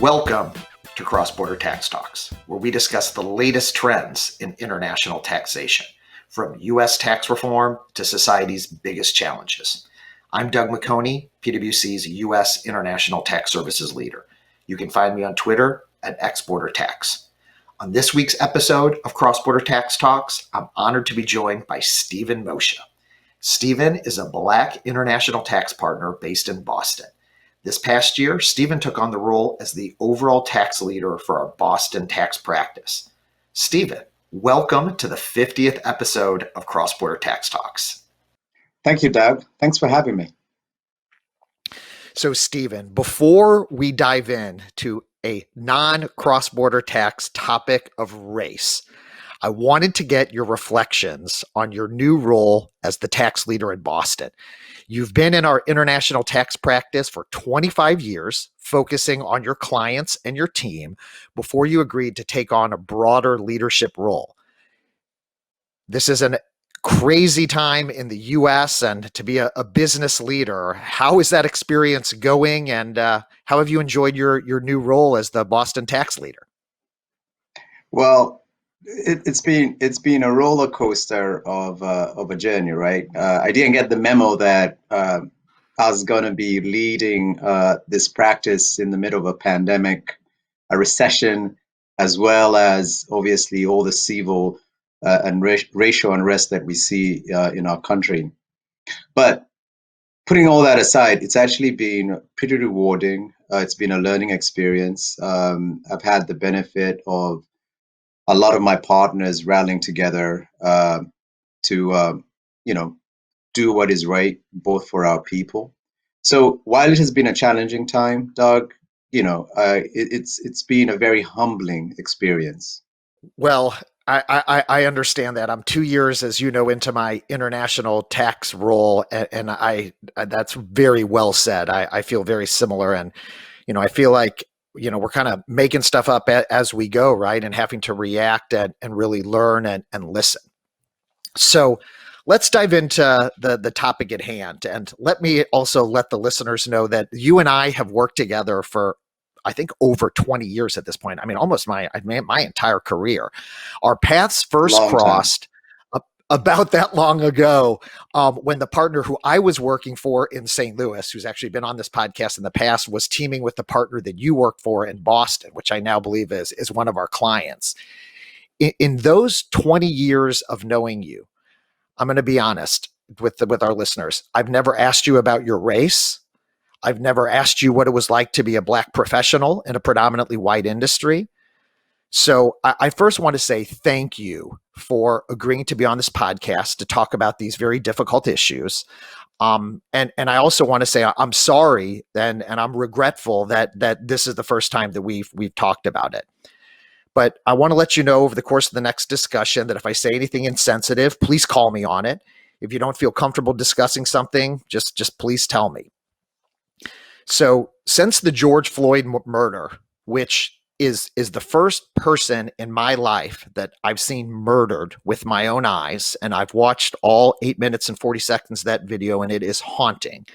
Welcome to Cross-Border Tax Talks, where we discuss the latest trends in international taxation, from U.S. tax reform to society's biggest challenges. I'm Doug McHoney, PwC's U.S. International Tax Services Leader. You can find me on Twitter at XBorderTax. On this week's episode of Cross-Border Tax Talks, I'm honored to be joined by Stephen Mosha. Stephen is a Black international tax partner based in Boston. This past year, Stephen took on the role as the overall tax leader for our Boston tax practice. Stephen, welcome to the 50th episode of Cross-Border Tax Talks. Thank you, Doug. Thanks for having me. So, Stephen, before we dive in to a non-cross-border tax topic of race, I wanted to get your reflections on your new role as the tax leader in Boston. You've been in our international tax practice for 25 years, focusing on your clients and your team before you agreed to take on a broader leadership role. This is a crazy time in the U.S. and to be a business leader. How is that experience going, and how have you enjoyed your new role as the Boston tax leader? Well, it's been a roller coaster of a journey, right? I didn't get the memo that I was going to be leading this practice in the middle of a pandemic, a recession, as well as obviously all the civil and racial unrest that we see in our country. But putting all that aside, it's actually been pretty rewarding. It's been a learning experience. I've had the benefit of a lot of my partners rallying together to do what is right, both for our people. So while it has been a challenging time, Doug, it's been a very humbling experience. Well, I understand that. I'm 2 years, as you know, into my international tax role, and I that's very well said. I feel very similar, and I feel like we're kind of making stuff up as we go, right, and having to react and really learn and listen. So let's dive into the topic at hand, and let me also let the listeners know that you and I have worked together for, I think, over 20 years at this point. I mean, almost my entire career. Our paths first crossed about that long ago, when the partner who I was working for in St. Louis, who's actually been on this podcast in the past, was teaming with the partner that you work for in Boston, which I now believe is one of our clients. In those 20 years of knowing you, I'm going to be honest with our listeners. I've never asked you about your race. I've never asked you what it was like to be a Black professional in a predominantly white industry. So I first want to say thank you for agreeing to be on this podcast to talk about these very difficult issues. And I also want to say I'm sorry and I'm regretful that this is the first time that we've talked about it. But I want to let you know over the course of the next discussion that if I say anything insensitive, please call me on it. If you don't feel comfortable discussing something, just please tell me. So since the George Floyd murder, which is the first person in my life that I've seen murdered with my own eyes, and I've watched all 8 minutes and 40 seconds of that video, and it is haunting,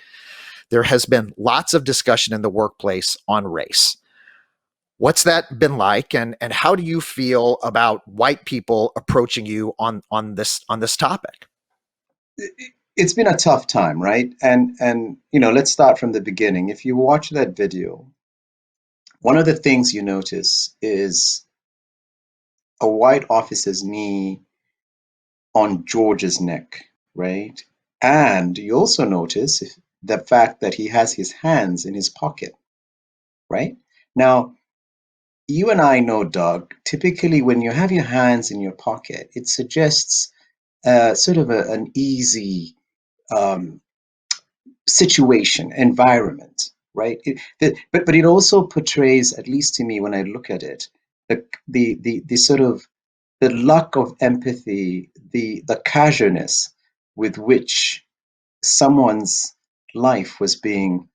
there has been lots of discussion in the workplace on race. What's that been like, and how do you feel about white people approaching you on this topic? It's been a tough time, right? And let's start from the beginning. If you watch that video, one of the things you notice is a white officer's knee on George's neck, right? And you also notice the fact that he has his hands in his pocket, right? Now, you and I know, Doug, typically when you have your hands in your pocket, it suggests sort of an easy situation, environment, right? But it also portrays, at least to me when I look at it, the sort of the lack of empathy, the casualness with which someone's life was being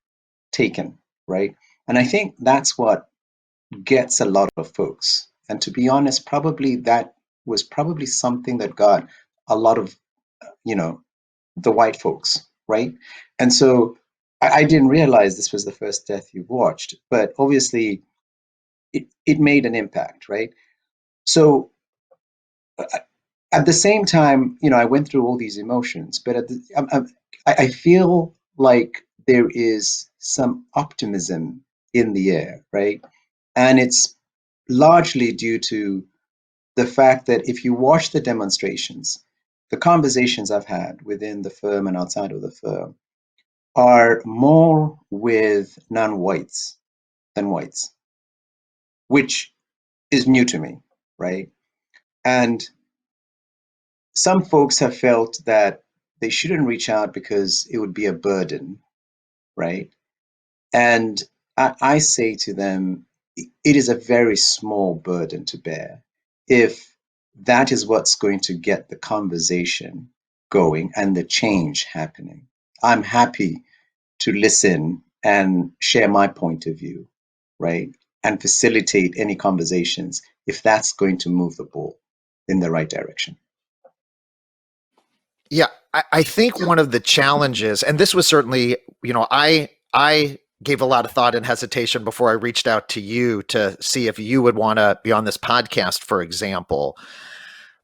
taken, right? And I think that's what gets a lot of folks. And to be honest, probably that was probably something that got a lot of, the white folks, right? And so I didn't realize this was the first death you've watched, but obviously it made an impact, right? So uh, at the same time, I went through all these emotions, but I feel like there is some optimism in the air, right? And it's largely due to the fact that if you watch the demonstrations, the conversations I've had within the firm and outside of the firm are more with non-whites than whites, which is new to me, right? And some folks have felt that they shouldn't reach out because it would be a burden, right? And I say to them, it is a very small burden to bear if that is what's going to get the conversation going and the change happening. I'm happy to listen and share my point of view, right? And facilitate any conversations if that's going to move the ball in the right direction. Yeah, I think one of the challenges, and this was certainly, I gave a lot of thought and hesitation before I reached out to you to see if you would want to be on this podcast, for example.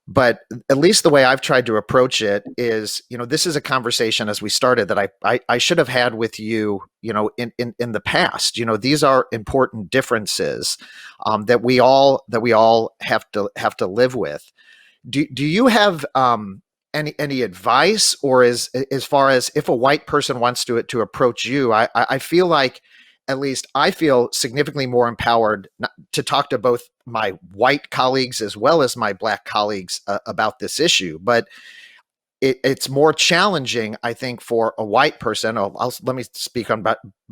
But at least the way I've tried to approach it is, this is a conversation as we started that I should have had with you, in the past. These are important differences that we all have to live with. Do you have any advice, or as far as if a white person wants to approach you? I feel like, at least I feel significantly more empowered to talk to both my white colleagues as well as my black colleagues about this issue. But it's more challenging, I think, for a white person. Let me speak on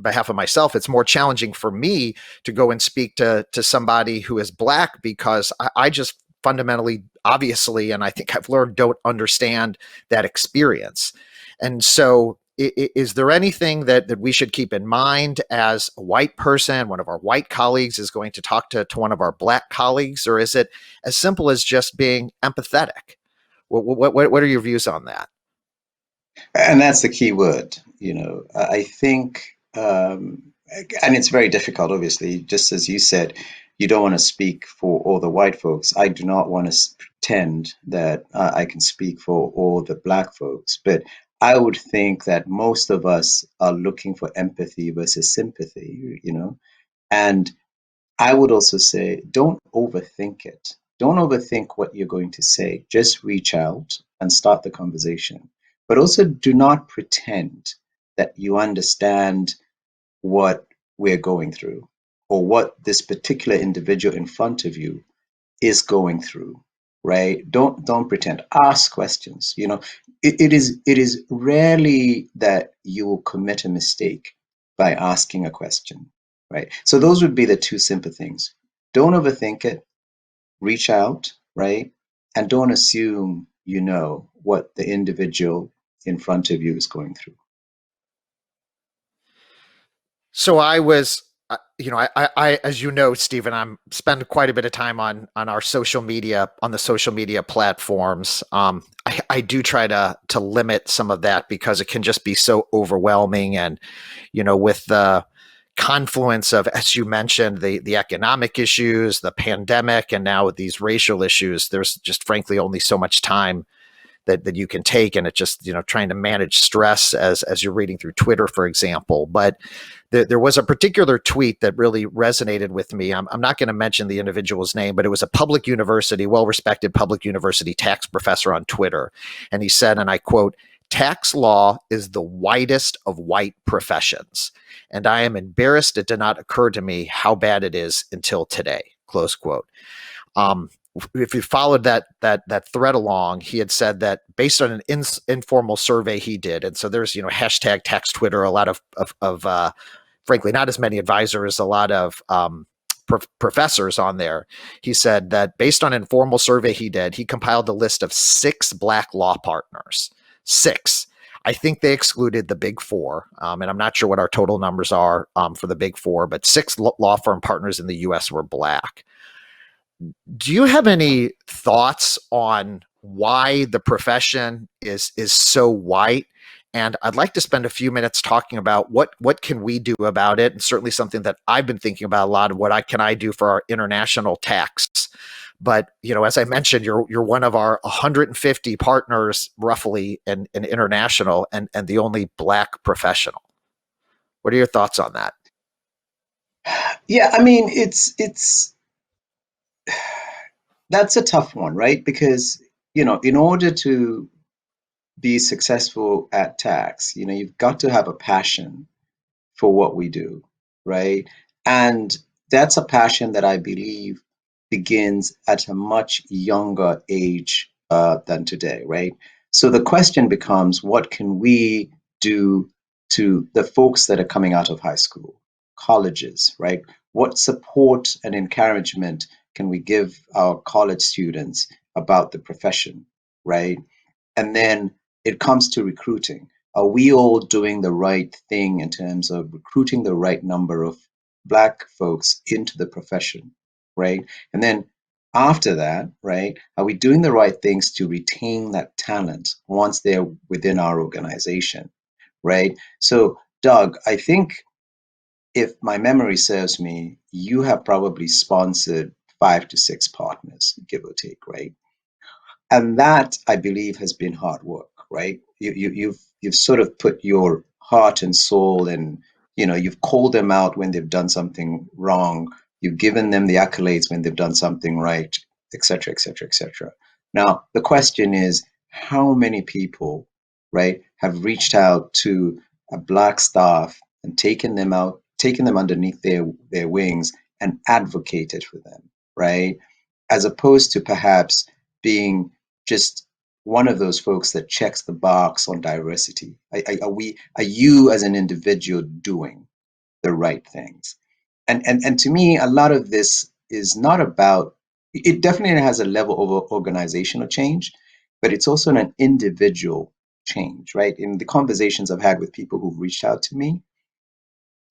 behalf of myself. It's more challenging for me to go and speak to somebody who is black, because I just fundamentally, obviously, and I think I've learned, don't understand that experience. And so, is there anything that we should keep in mind as a white person? One of our white colleagues is going to talk to one of our black colleagues, or is it as simple as just being empathetic? What are your views on that? And that's the key word. I think, and it's very difficult, obviously, just as you said, you don't want to speak for all the white folks. I do not want to pretend that I can speak for all the black folks, but I would think that most of us are looking for empathy versus sympathy, and I would also say, don't overthink it. Don't overthink what you're going to say. Just reach out and start the conversation. But also, do not pretend that you understand what we're going through or what this particular individual in front of you is going through, right? Don't pretend. Ask questions. It is rarely that you will commit a mistake by asking a question, right? So those would be the two simple things. Don't overthink it. Reach out, right? And don't assume you know what the individual in front of you is going through. So I was, as you know, Stephen, I'm spend quite a bit of time on our social media, on the social media platforms. I do try to limit some of that because it can just be so overwhelming, and with the confluence of, as you mentioned, the economic issues, the pandemic, and now with these racial issues, there's just frankly only so much time that you can take, and it just trying to manage stress as you're reading through Twitter, for example. But there was a particular tweet that really resonated with me. I'm not going to mention the individual's name, but it was a public university, well-respected public university tax professor on Twitter, and he said, and I quote, "Tax law is the whitest of white professions, and I am embarrassed it did not occur to me how bad it is until today." Close quote. Um, if you followed that thread along, he had said that based on an informal survey he did, and so there's hashtag tax Twitter, a lot of frankly not as many advisors, a lot of professors on there. He said that based on an informal survey he did, he compiled a list of 6 black law partners. 6. I think they excluded the big 4, and I'm not sure what our total numbers are for the big 4, but 6 law firm partners in the U.S. were black. Do you have any thoughts on why the profession is so white, And I'd like to spend a few minutes talking about what can we do about it, and certainly something that I've been thinking about a lot of what I do for our international tax. But as I mentioned, you're one of our 150 partners roughly in international, and the only Black professional. What are your thoughts on that? Yeah, I mean, it's that's a tough one, right? Because, in order to be successful at tax, you've got to have a passion for what we do, right? And that's a passion that I believe begins at a much younger age than today, right? So the question becomes, what can we do to the folks that are coming out of high school, colleges, right? What support and encouragement can we give our college students about the profession, right? And then it comes to recruiting. Are we all doing the right thing in terms of recruiting the right number of Black folks into the profession, right? And then after that, right, are we doing the right things to retain that talent once they're within our organization, right? So, Doug, I think if my memory serves me, you have probably sponsored 5 to 6 partners, give or take, right? And that, I believe, has been hard work, right? You've sort of put your heart and soul, and you've called them out when they've done something wrong. You've given them the accolades when they've done something right, et cetera, et cetera, et cetera. Now the question is, how many people, right, have reached out to a Black staff and taken them underneath their wings and advocated for them, right? As opposed to perhaps being just one of those folks that checks the box on diversity. Are you as an individual doing the right things? And to me, a lot of this is not about, it definitely has a level of organizational change, but it's also an individual change, right? In the conversations I've had with people who've reached out to me,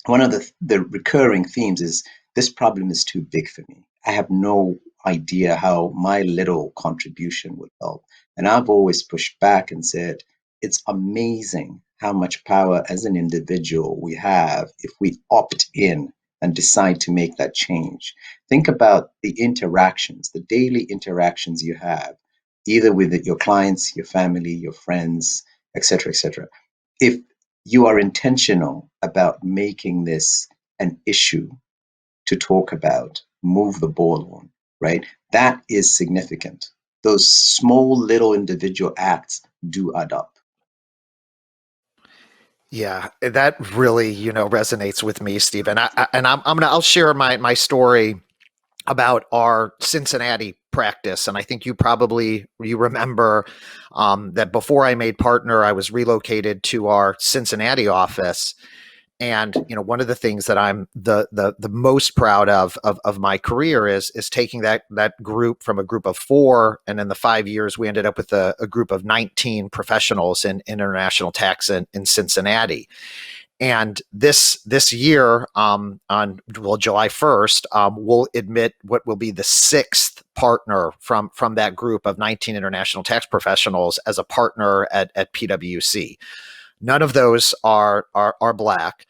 one of the recurring themes is, this problem is too big for me. I have no idea how my little contribution would help. And I've always pushed back and said, it's amazing how much power as an individual we have if we opt in and decide to make that change. Think about the interactions, the daily interactions you have, either with your clients, your family, your friends, etc., etc. If you are intentional about making this an issue to talk about, move the ball on, right? That is significant. Those small little individual acts do add up. Yeah, that really, resonates with me, Stephen. I'll share my story about our Cincinnati practice, and I think you remember that before I made partner, I was relocated to our Cincinnati office. And one of the things that I'm the most proud of my career is taking that group from a group of 4, and in the 5 years we ended up with a group of 19 professionals in international tax in Cincinnati. And this year, on July 1st, we'll admit what will be the 6th partner from that group of 19 international tax professionals as a partner at PwC. None of those are Black,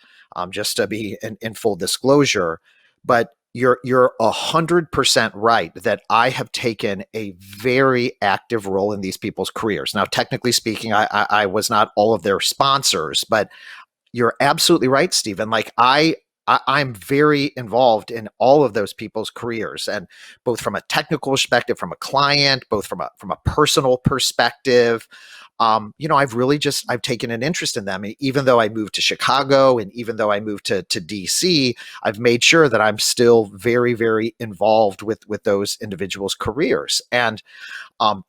just to be in full disclosure. But you're 100% right that I have taken a very active role in these people's careers. Now, technically speaking, I was not all of their sponsors, but you're absolutely right, Stephen. Like I'm very involved in all of those people's careers, and both from a technical perspective, from a client, both from a personal perspective. I've taken an interest in them. Even though I moved to Chicago, and even though I moved to DC, I've made sure that I'm still very, very involved with those individuals' careers. And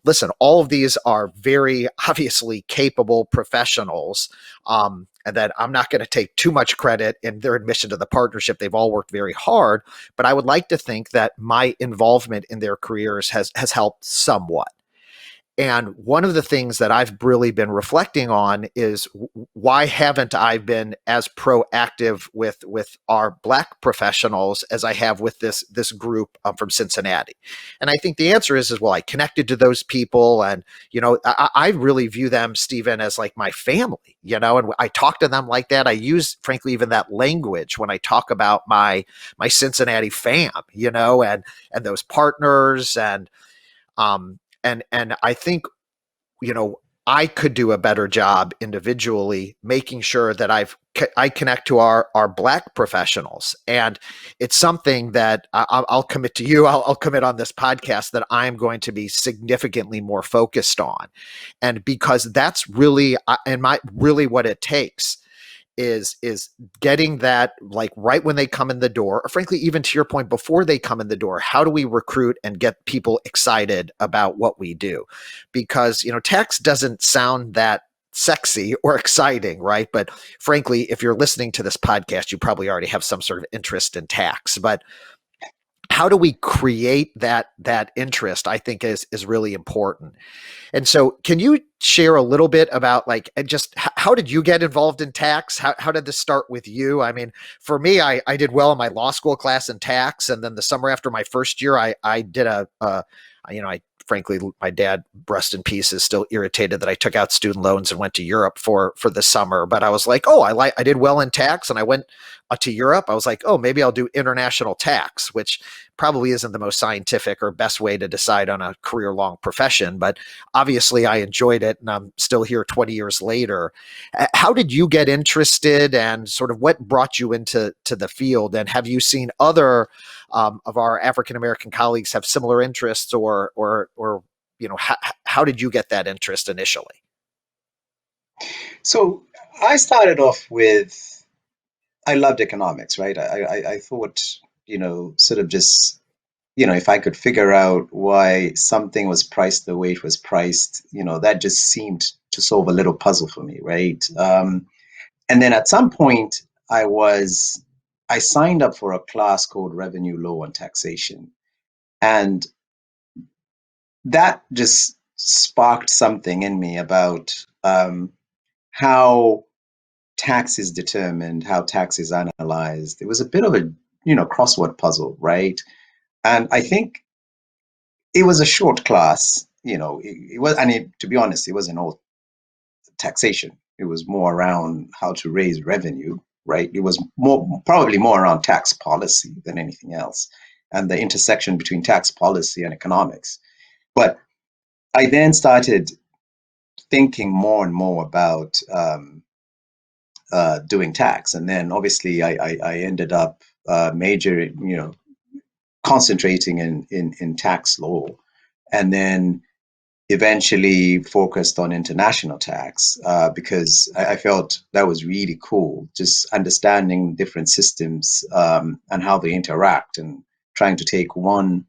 listen, all of these are very obviously capable professionals, and that I'm not going to take too much credit in their admission to the partnership. They've all worked very hard, but I would like to think that my involvement in their careers has helped somewhat. And one of the things that I've really been reflecting on is why haven't I been as proactive with our Black professionals as I have with this group from Cincinnati? And I think the answer is well, I connected to those people, and I really view them, Stephen, as like my family. And I talk to them like that. I use, frankly, even that language when I talk about my Cincinnati fam, and those partners, and I think you know I could do a better job individually making sure that I connect to our Black professionals, and it's something that I'll commit to you. I'll commit on this podcast that I'm going to be significantly more focused on, and because that's really and my really what it takes is getting that, like, right when they come in the door, or frankly even to your point, before they come in the door. How do we recruit and get people excited about what we do? Because tax doesn't sound that sexy or exciting, right? But frankly, if you're listening to this podcast, you probably already have some sort of interest in tax. But how do we create that interest, I think, is really important. And so, can you share a little bit about, like, just how did you get involved in tax? How did this start with you? I mean, for me, I did well in my law school class in tax, and then the summer after my first year, I did I frankly, my dad, rest in peace, is still irritated that I took out student loans and went to Europe for the summer. But I was like, oh, I did well in tax, and I went to Europe. I was like, oh, maybe I'll do international tax, which probably isn't the most scientific or best way to decide on a career long profession, but obviously I enjoyed it, and I'm still here 20 years later. How did you get interested, and sort of what brought you into the field? And have you seen other of our African American colleagues have similar interests, or how did you get that interest initially? So I started off with, I loved economics, right? I thought, sort of just, if I could figure out why something was priced the way it was priced, that just seemed to solve a little puzzle for me, right? And then at some point, I signed up for a class called Revenue Law and Taxation. And that just sparked something in me about how tax is determined, how tax is analyzed. It was a bit of a, crossword puzzle, right? And I think it was a short class, it was, and to be honest, it wasn't all taxation. It was more around how to raise revenue, right? It was probably more around tax policy than anything else, and the intersection between tax policy and economics. But I then started thinking more and more about doing tax, and then obviously I ended up concentrating in tax law, and then eventually focused on international tax because I felt that was really cool, just understanding different systems and how they interact, and trying to take one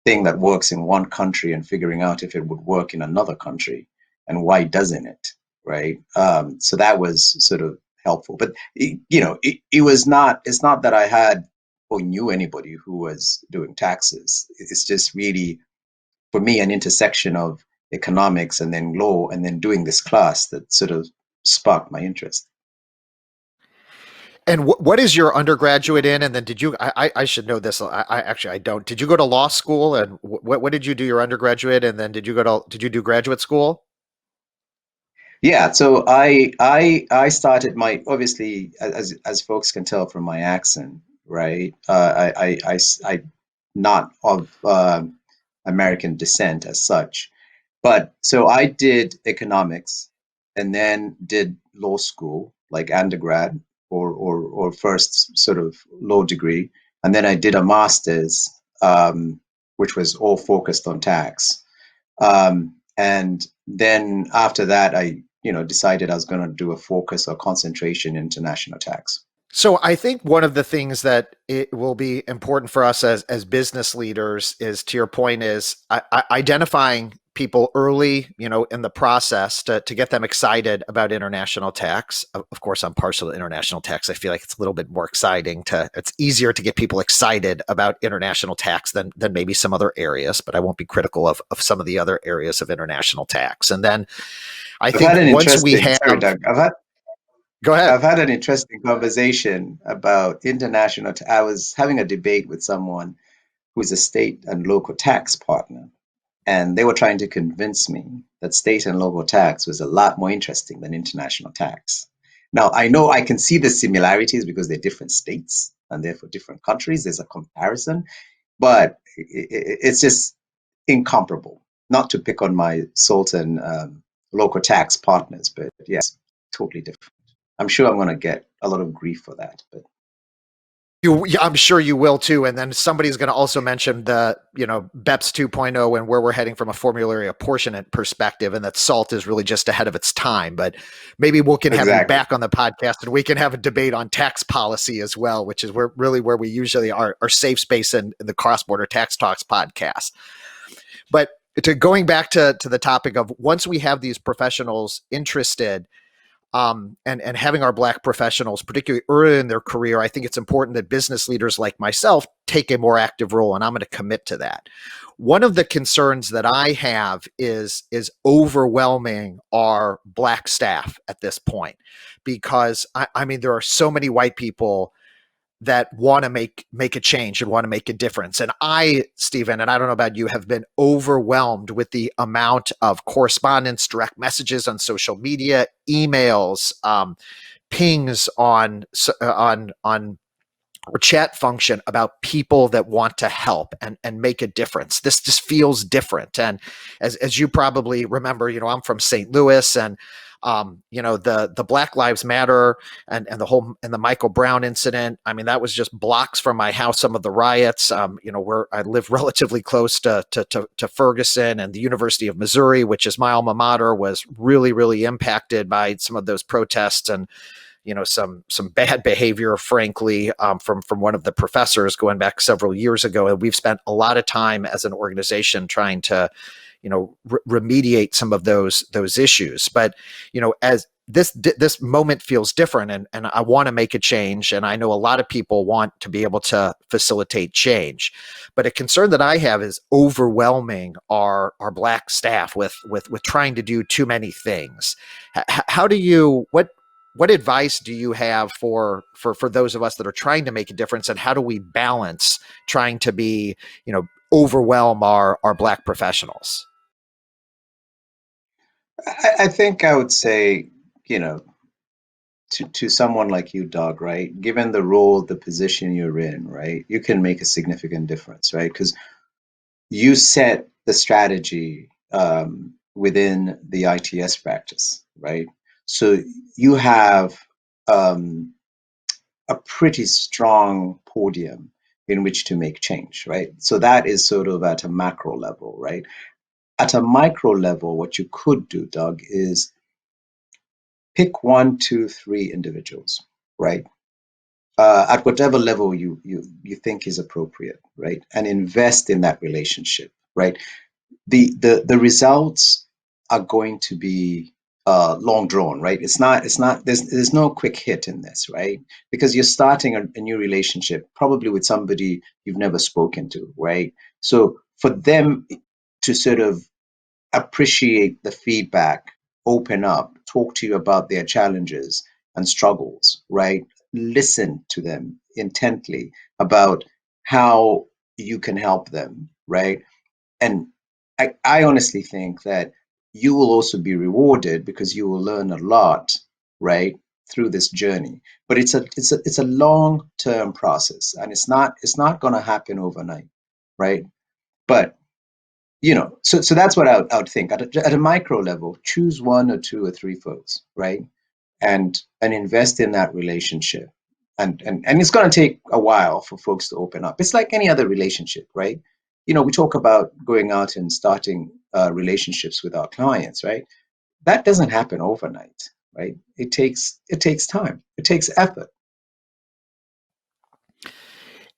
thing that works in one country and figuring out if it would work in another country and why doesn't it, right? So that was sort of helpful. But it was not. It's not that I had or knew anybody who was doing taxes. It's just really, for me, an intersection of economics and then law and then doing this class that sort of sparked my interest. And what is your undergraduate in? And then did you? I should know this. I actually I don't. Did you go to law school? And what did you do your undergraduate? And then did you do graduate school? Yeah, so I started my, obviously, as folks can tell from my accent, right? I not of American descent as such, but so I did economics and then did law school, like undergrad or first sort of law degree, and then I did a master's, which was all focused on tax. And then after that, I decided I was going to do a focus or concentration in international tax. So I think one of the things that it will be important for us as business leaders is, to your point, is identifying people early, in the process to get them excited about international tax. Of course, I'm partial to international tax. I feel like it's a little bit more exciting it's easier to get people excited about international tax than maybe some other areas, but I won't be critical of some of the other areas of international tax. And then I I've had think an once we interesting, sorry, have, Doug. go ahead. I've had an interesting conversation about international. I was having a debate with someone who's a state and local tax partner, and they were trying to convince me that state and local tax was a lot more interesting than international tax. Now, I know I can see the similarities because they're different states and therefore different countries. There's a comparison, but it's just incomparable. Not to pick on my Sultan local tax partners, but yes, totally different. I'm sure I'm going to get a lot of grief for that, but I'm sure you will too. And then somebody's going to also mention the, BEPS 2.0 and where we're heading from a formulary apportionment perspective, and that SALT is really just ahead of its time. But maybe we can have you exactly. back on the podcast and we can have a debate on tax policy as well, which is where we usually are our safe space in the Cross Border Tax Talks podcast. But to going back to the topic of, once we have these professionals interested, and having our Black professionals, particularly early in their career, I think it's important that business leaders like myself take a more active role, and I'm going to commit to that. One of the concerns that I have is overwhelming our Black staff at this point, because I mean, there are so many white people that want to make a change and want to make a difference. And I, Stephen, and I don't know about you, have been overwhelmed with the amount of correspondence, direct messages on social media, emails, pings on or chat function about people that want to help and make a difference. This just feels different. And as you probably remember, I'm from St. Louis, and the Black Lives Matter and the whole and the Michael Brown incident. I mean, that was just blocks from my house. Some of the riots, where I live relatively close to Ferguson, and the University of Missouri, which is my alma mater, was really, really impacted by some of those protests, and some bad behavior, frankly, from one of the professors going back several years ago. And we've spent a lot of time as an organization trying to remediate some of those issues. But as this moment feels different, and I want to make a change, and I know a lot of people want to be able to facilitate change. But a concern that I have is overwhelming our Black staff with trying to do too many things. How do you what advice do you have for those of us that are trying to make a difference, and how do we balance trying to be, overwhelm our Black professionals? I think I would say, you know, to someone like you, Doug, right? Given the role, the position you're in, right, you can make a significant difference, right? Because you set the strategy within the ITS practice, right? So you have um, a pretty strong podium in which to make change, right? So that is sort of at a macro level, right? At a micro level, what you could do, Doug, is pick one, two, three individuals, right? At whatever level you think is appropriate, right? And invest in that relationship, right? The results are going to be long drawn, right? It's not there's no quick hit in this, right? Because you're starting a new relationship probably with somebody you've never spoken to, right? So for them to sort of appreciate the feedback, open up, talk to you about their challenges and struggles, right? Listen to them intently about how you can help them, right? And I honestly think that you will also be rewarded because you will learn a lot, right, through this journey. But it's a long-term process, and it's not going to happen overnight, right? But so that's what I would think at a micro level. Choose one or two or three folks, right, and invest in that relationship, and it's going to take a while for folks to open up. It's like any other relationship, right? We talk about going out and starting relationships with our clients, right? That doesn't happen overnight, right? It takes time. It takes effort.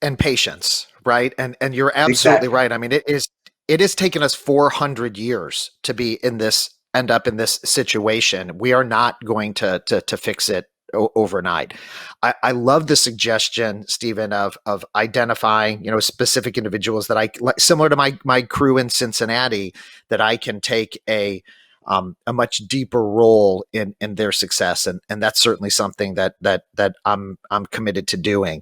And patience, right? And you're absolutely Exactly. right. I mean, it has taken us 400 years to be in this end up in this situation. We are not going to fix it overnight. I love the suggestion, Stephen, of identifying specific individuals that I similar to my crew in Cincinnati that I can take a much deeper role in their success, and that's certainly something that I'm committed to doing.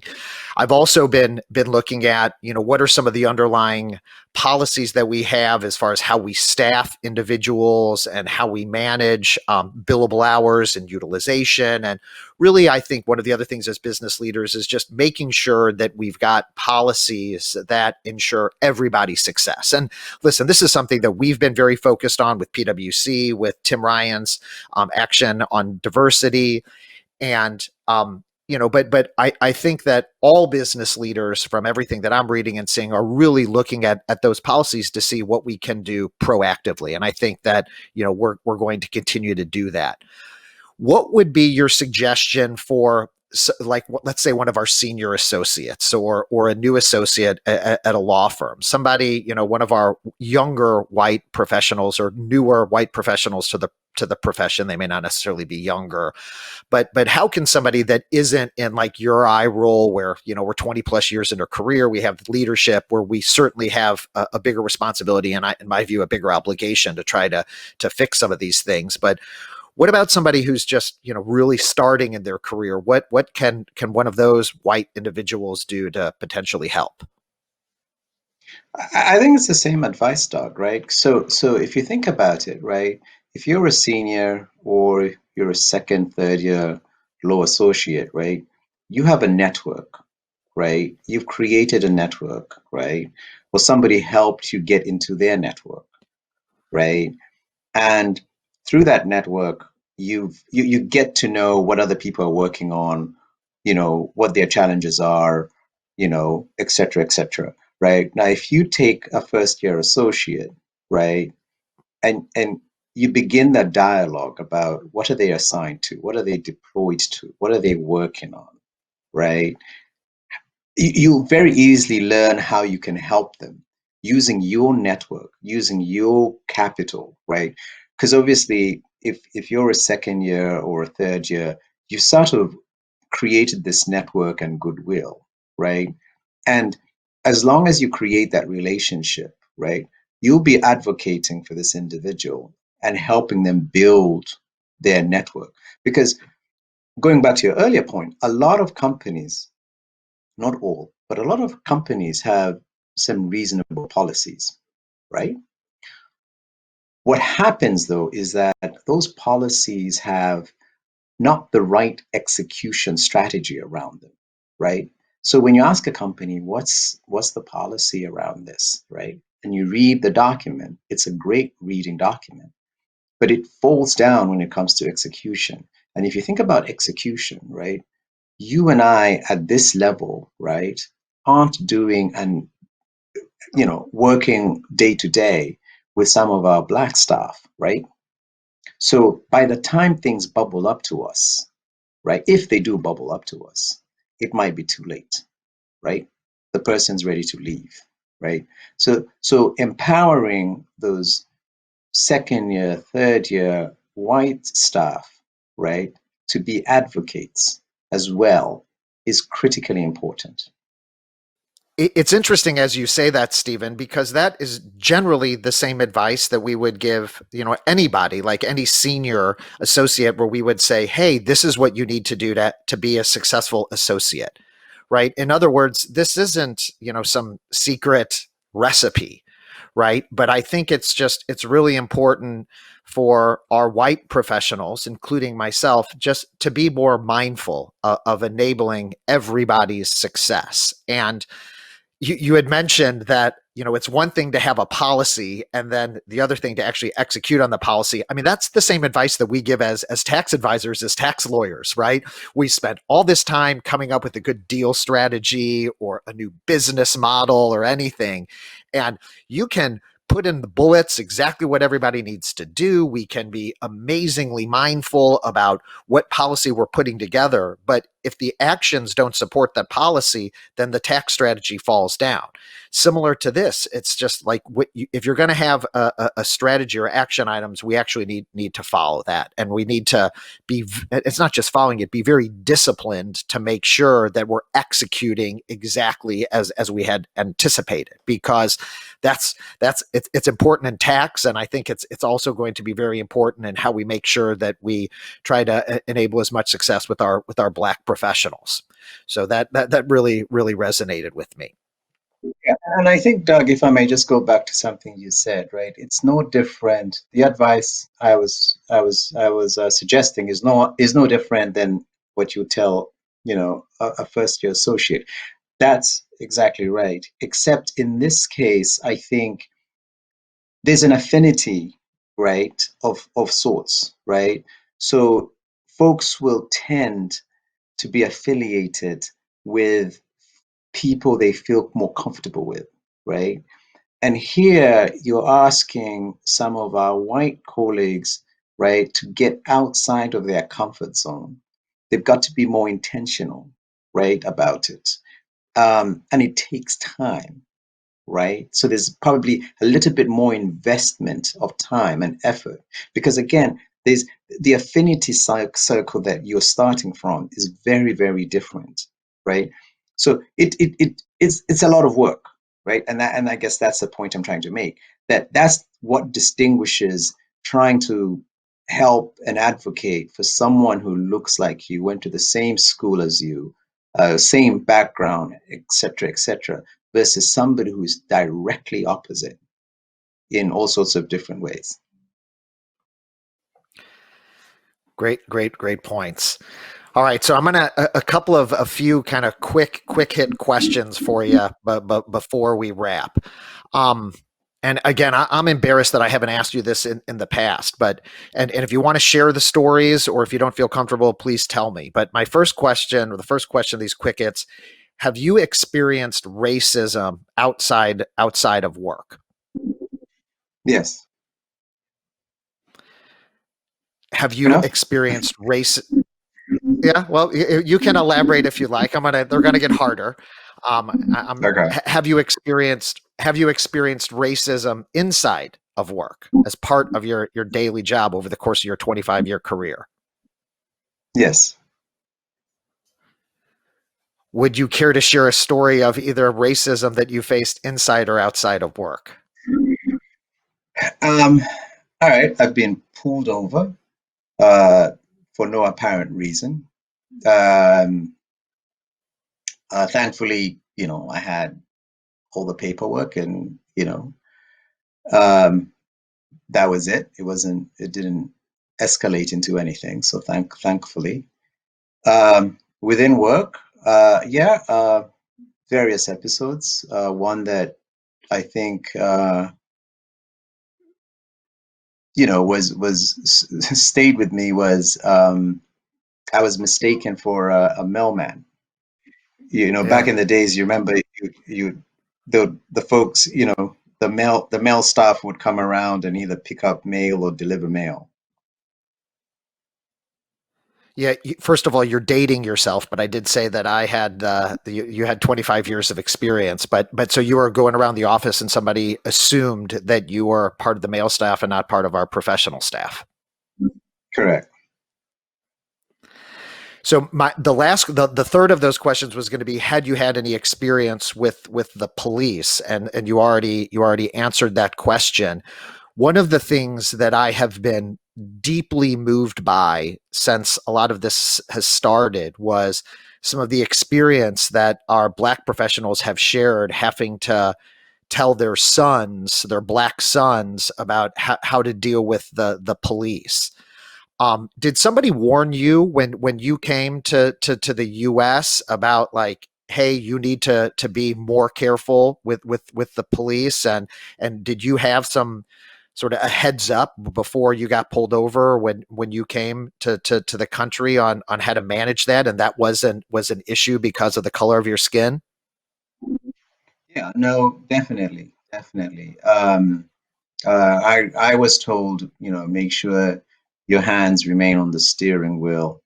I've also been looking at, what are some of the underlying policies that we have as far as how we staff individuals and how we manage billable hours and utilization. And really, I think one of the other things as business leaders is just making sure that we've got policies that ensure everybody's success. And listen, this is something that we've been very focused on with PwC, with Tim Ryan's action on diversity, and but I think that all business leaders, from everything that I'm reading and seeing, are really looking at those policies to see what we can do proactively. And I think that we're going to continue to do that. What would be your suggestion for, like, let's say one of our senior associates or a new associate at a law firm, somebody, one of our younger white professionals or newer white professionals to the profession? They may not necessarily be younger, but how can somebody that isn't in like your eye role, where we're 20 plus years in our career, we have leadership, where we certainly have a bigger responsibility, and in my view, a bigger obligation to try to fix some of these things. But what about somebody who's just really starting in their career? What can one of those white individuals do to potentially help? I think it's the same advice, Doug, right? So if you think about it, right, if you're a senior or you're a second, third year law associate, right, you have a network, right? You've created a network, right? Or somebody helped you get into their network, right? And through that network, you get to know what other people are working on, what their challenges are, et cetera, right? Now, if you take a first year associate, right, and you begin that dialogue about what are they assigned to, what are they deployed to, what are they working on, right? You very easily learn how you can help them using your network, using your capital, right? Because obviously, if you're a second year or a third year, you sort of created this network and goodwill, right? And as long as you create that relationship, right, you'll be advocating for this individual and helping them build their network. Because going back to your earlier point, a lot of companies, not all, but a lot of companies have some reasonable policies, right? What happens though is that those policies have not the right execution strategy around them, right? So when you ask a company, what's the policy around this, right? And you read the document, it's a great reading document, but it falls down when it comes to execution. And if you think about execution, right, you and I at this level, right, aren't doing and working day to day with some of our black staff, right? So by the time things bubble up to us, right, if they do bubble up to us, it might be too late, right? The person's ready to leave, right? So empowering those second year, third year white staff, right, to be advocates as well is critically important. It's interesting as you say that, Stephen, because that is generally the same advice that we would give, anybody, like any senior associate, where we would say, hey, this is what you need to do to be a successful associate, right? In other words, this isn't, some secret recipe, right? But I think it's really important for our white professionals, including myself, just to be more mindful of enabling everybody's success. And you had mentioned that it's one thing to have a policy and then the other thing to actually execute on the policy. I mean, that's the same advice that we give as tax advisors, as tax lawyers, right? We spent all this time coming up with a good deal strategy or a new business model or anything, and you can put in the bullets exactly what everybody needs to do. We can be amazingly mindful about what policy we're putting together, but if the actions don't support that policy, then the tax strategy falls down. Similar to this, it's just like if you're going to have a strategy or action items, we actually need to follow that, and we need to be. It's not just following it; be very disciplined to make sure that we're executing exactly as we had anticipated, because it's important in tax, and I think it's also going to be very important in how we make sure that we try to enable as much success with our Black professionals. So that really resonated with me. Yeah, and I think, Doug, if I may just go back to something you said, right? It's no different. The advice I was suggesting is no different than what you tell, a first year associate. That's exactly right. Except in this case, I think there's an affinity, right, of sorts, right? So folks will tend to be affiliated with people they feel more comfortable with, right? And here you're asking some of our white colleagues, right, to get outside of their comfort zone. They've got to be more intentional, right, about it. And it takes time, right? So there's probably a little bit more investment of time and effort because again, there's the affinity circle that you're starting from is very, very different, right? So it's a lot of work, right? And I guess that's the point I'm trying to make. That's what distinguishes trying to help and advocate for someone who looks like you, went to the same school as you, same background, et cetera, versus somebody who's directly opposite in all sorts of different ways. Great points. All right, so I'm gonna a couple of a few kind of quick hit questions for you, but before we wrap. Um, and again, I'm embarrassed that I haven't asked you this in the past, but and if you want to share the stories or if you don't feel comfortable, please tell me. But my first question, or the first question of these quick hits, have you experienced racism outside of work? Yes. Have you Enough? experienced race? Yeah, well, you can elaborate if you like. They're gonna get harder. Okay. Have you experienced racism inside of work as part of your daily job over the course of your 25-year career? Yes. Would you care to share a story of either racism that you faced inside or outside of work? Um, all right. I've been pulled over uh, for no apparent reason. Um, Thankfully, I had all the paperwork and, um, that was it. It didn't escalate into anything. So thankfully. Within work, yeah, various episodes. One that I think stayed with me was I was mistaken for a mailman. Back Yeah. in the days, you remember the folks, the mail staff would come around and either pick up mail or deliver mail. Yeah, first of all, you're dating yourself, but I did say that I had you had 25 years of experience, but so you were going around the office and somebody assumed that you were part of the male staff and not part of our professional staff. Correct. So the third of those questions was going to be, had you had any experience with the police, and you already answered that question. One of the things that I have been deeply moved by since a lot of this has started was some of the experience that our Black professionals have shared having to tell their Black sons about how to deal with the police. Did somebody warn you when you came to the U.S. about, like, hey, you need to be more careful with the police, and did you have some sort of a heads up before you got pulled over when you came to the country on how to manage that, and that was an issue because of the color of your skin? Yeah, no, definitely, definitely. I was told, make sure your hands remain on the steering wheel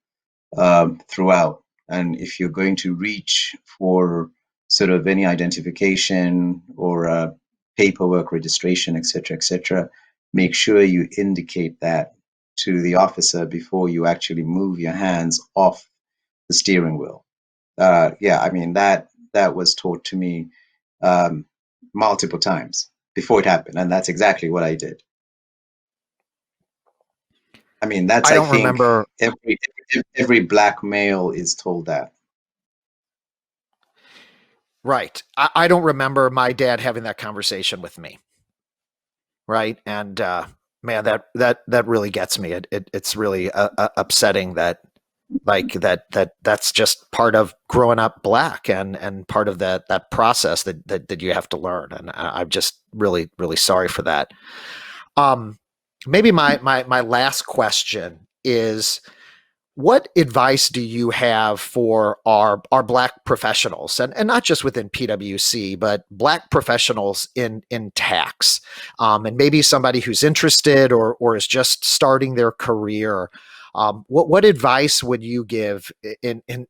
throughout. And if you're going to reach for sort of any identification or paperwork registration, et cetera, make sure you indicate that to the officer before you actually move your hands off the steering wheel. Yeah, I mean that was taught to me um, multiple times before it happened, and that's exactly what I did. I mean, that's I I don't think remember. every black male is told that. Right. I don't remember my dad having that conversation with me. Right. And man, that really gets me. It's really upsetting that that's just part of growing up black and part of that process that you have to learn. And I'm just really sorry for that. Um, maybe my last question is, what advice do you have for our black professionals, and not just within PwC, but black professionals in tax, and maybe somebody who's interested or is just starting their career? What advice would you give in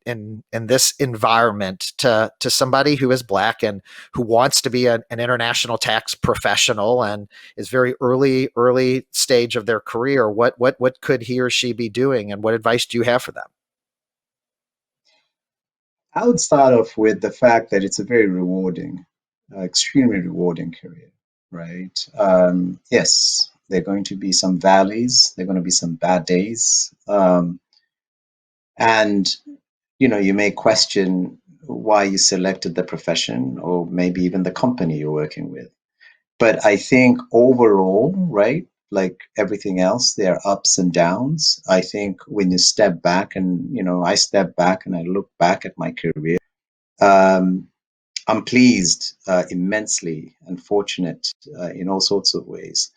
this environment to somebody who is black and who wants to be an international tax professional and is very early stage of their career? What could he or she be doing, and what advice do you have for them? I would start off with the fact that it's a very rewarding, extremely rewarding career, right? Yes, there are going to be some valleys, there are going to be some bad days, and you may question why you selected the profession or maybe even the company you're working with. But I think overall, right, like everything else, there are ups and downs. I think when you step back and, I step back and I look back at my career, um, I'm pleased immensely and fortunate in all sorts of ways.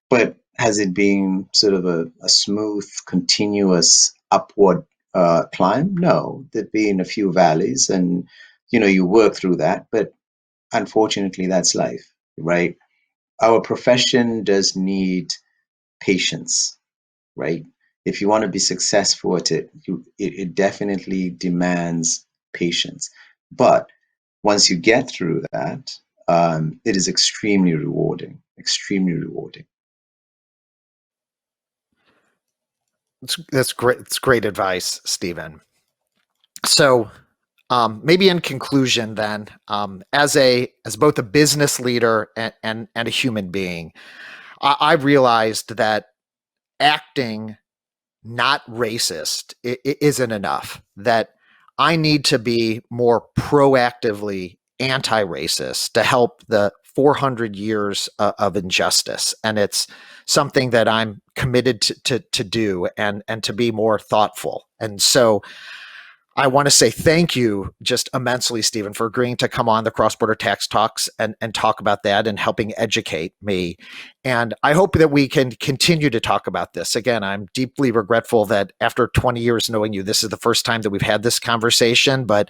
But has it been sort of a smooth, continuous upward climb? No, there've been a few valleys, and you work through that. But unfortunately, that's life, right? Our profession does need patience, right? If you want to be successful at it, it definitely demands patience. But once you get through that, it is extremely rewarding, extremely rewarding. That's great. It's great advice, Stephen. So, maybe in conclusion, then, as both a business leader and a human being, I realized that acting not racist isn't enough. That I need to be more proactively anti-racist to help the 400 years of injustice, and it's something that I'm committed to do and to be more thoughtful. And so I want to say thank you just immensely, Stephen, for agreeing to come on the Cross Border Tax Talks and talk about that and helping educate me. And I hope that we can continue to talk about this. Again, I'm deeply regretful that after 20 years knowing you, this is the first time that we've had this conversation, but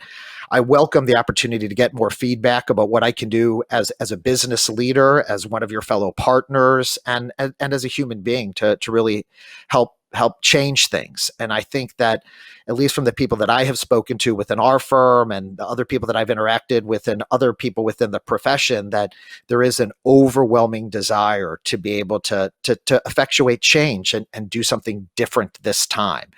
I welcome the opportunity to get more feedback about what I can do as a business leader, as one of your fellow partners, and as a human being to really help change things. And I think that, at least from the people that I have spoken to within our firm and the other people that I've interacted with and other people within the profession, that there is an overwhelming desire to be able to effectuate change and do something different this time.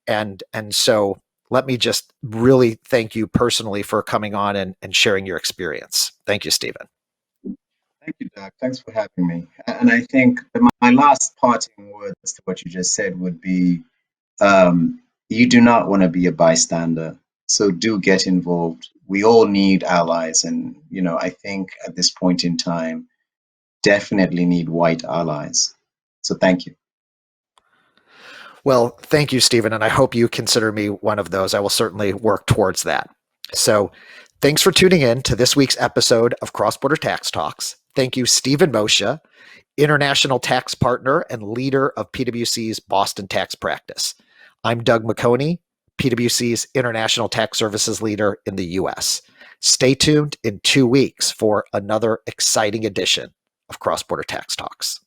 And so let me just really thank you personally for coming on and sharing your experience. Thank you, Stephen. Thank you, Doug. Thanks for having me. And I think my last parting words to what you just said would be you do not want to be a bystander. So do get involved. We all need allies. And, I think at this point in time, definitely need white allies. So thank you. Well, thank you, Stephen, and I hope you consider me one of those. I will certainly work towards that. So, thanks for tuning in to this week's episode of Cross Border Tax Talks. Thank you, Stephen Mosha, international tax partner and leader of PwC's Boston tax practice. I'm Doug McHoney, PwC's international tax services leader in the US. Stay tuned in 2 weeks for another exciting edition of Cross Border Tax Talks.